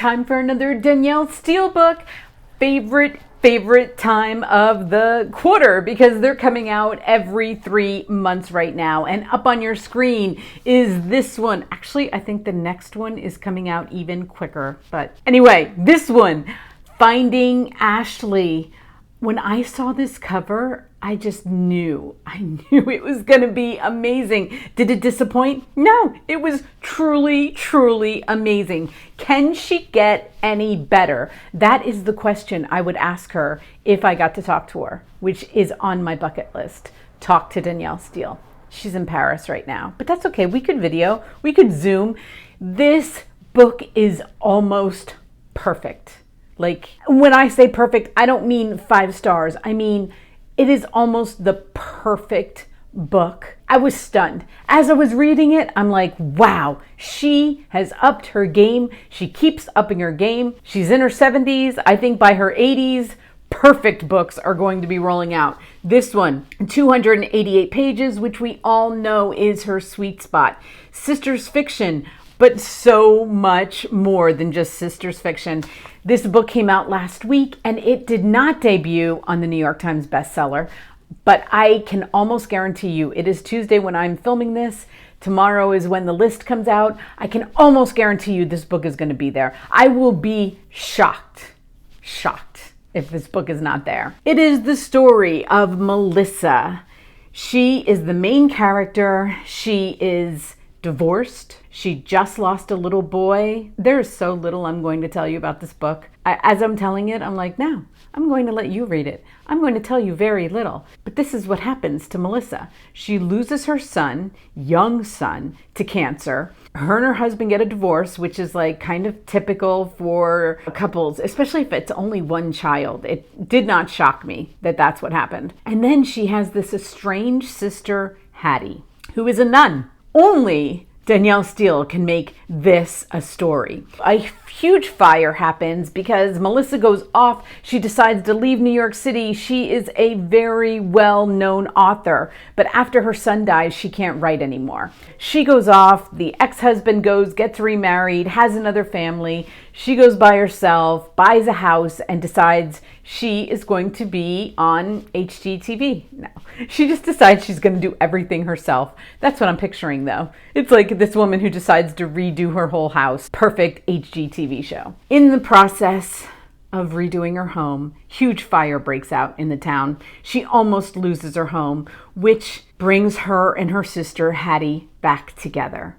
time for another Danielle Steele book. Favorite time of the quarter because they're coming out every 3 months right now. And up on your screen is this one. Actually, I think the next one is coming out even quicker. But anyway, this one, Finding Ashley. When I saw this cover, I just knew. I knew it was going to be amazing. Did it disappoint? No, it was truly amazing. Can she get any better? That is the question I would ask her if I got to talk to her, which is on my bucket list. Talk to Danielle Steele. She's in Paris right now, but that's okay. We could video, we could Zoom. This book is almost perfect. Like, when I say perfect, I don't mean 5 stars. I mean, it is almost the perfect book. I was stunned. As I was reading it, I'm like, wow, she has upped her game. She keeps upping her game. She's in her 70s. I think by her 80s, perfect books are going to be rolling out. This one, 288 pages, which we all know is her sweet spot. Sisters fiction, but so much more than just sisters fiction. This book came out last week and it did not debut on the New York Times bestseller, but I can almost guarantee you it is Tuesday when I'm filming this. Tomorrow is when the list comes out. I can almost guarantee you this book is going to be there. I will be shocked if this book is not there. It is the story of Melissa. She is the main character. She is divorced. She just lost a little boy. There is so little I'm going to tell you about this book. As I'm telling it, I'm like, no, I'm going to let you read it. I'm going to tell you very little. But this is what happens to Melissa. She loses her son, young son, to cancer. Her and her husband get a divorce, which is like kind of typical for couples, especially if it's only one child. It did not shock me that that's what happened. And then she has this estranged sister, Hattie, who is a nun. Only Danielle Steele can make this a story. A huge fire happens because Melissa goes off. She decides to leave New York City. She is a very well-known author, but after her son dies, she can't write anymore. She goes off. The ex-husband goes, gets remarried, has another family. She goes by herself, buys a house, and decides she is going to be on HGTV. No, she just decides she's going to do everything herself. That's what I'm picturing, though. It's like this woman who decides to redo her whole house. Perfect HGTV show. In the process of redoing her home, huge fire breaks out in the town. She almost loses her home, which brings her and her sister Hattie back together.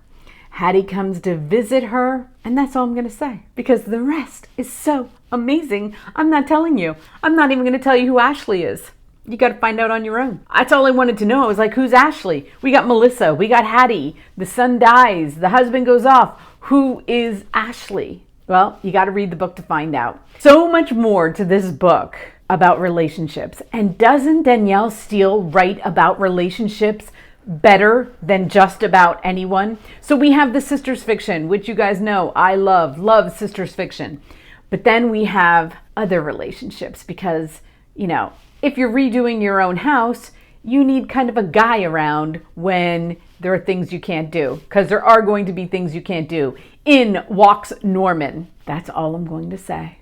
Hattie comes to visit her, and that's all I'm going to say, because the rest is so amazing. I'm not telling you. I'm not even going to tell you who Ashley is. You got to find out on your own. That's all I wanted to know. I was like, who's Ashley? We got Melissa. We got Hattie. The son dies. The husband goes off. Who is Ashley? Well, you got to read the book to find out. So much more to this book about relationships. And doesn't Danielle Steele write about relationships better than just about anyone? So we have the sisters fiction, which you guys know I love sisters fiction. But then we have other relationships because, you know, if you're redoing your own house, you need kind of a guy around when there are things you can't do, because there are going to be things you can't do. In walks Norman. That's all I'm going to say.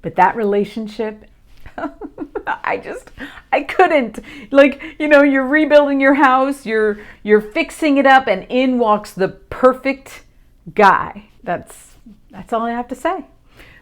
But that relationship, I couldn't. Like, you know, you're rebuilding your house, you're fixing it up, and in walks the perfect guy. That's all I have to say.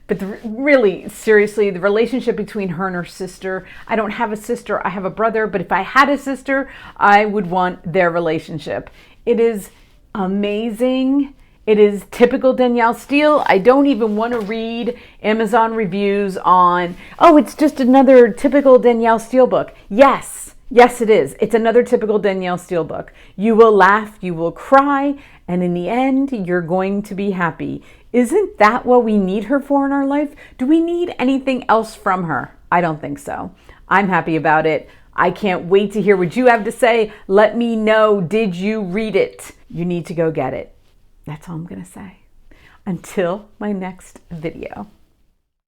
But really, seriously, the relationship between her and her sister, I don't have a sister, I have a brother, but if I had a sister, I would want their relationship. It is amazing. It is typical Danielle Steele. I don't even want to read Amazon reviews on, oh, it's just another typical Danielle Steele book. Yes, it is. It's another typical Danielle Steele book. You will laugh, you will cry, and in the end, you're going to be happy. Isn't that what we need her for in our life? Do we need anything else from her? I don't think so. I'm happy about it. I can't wait to hear what you have to say. Let me know, did you read it? You need to go get it. That's all I'm going to say. Until my next video.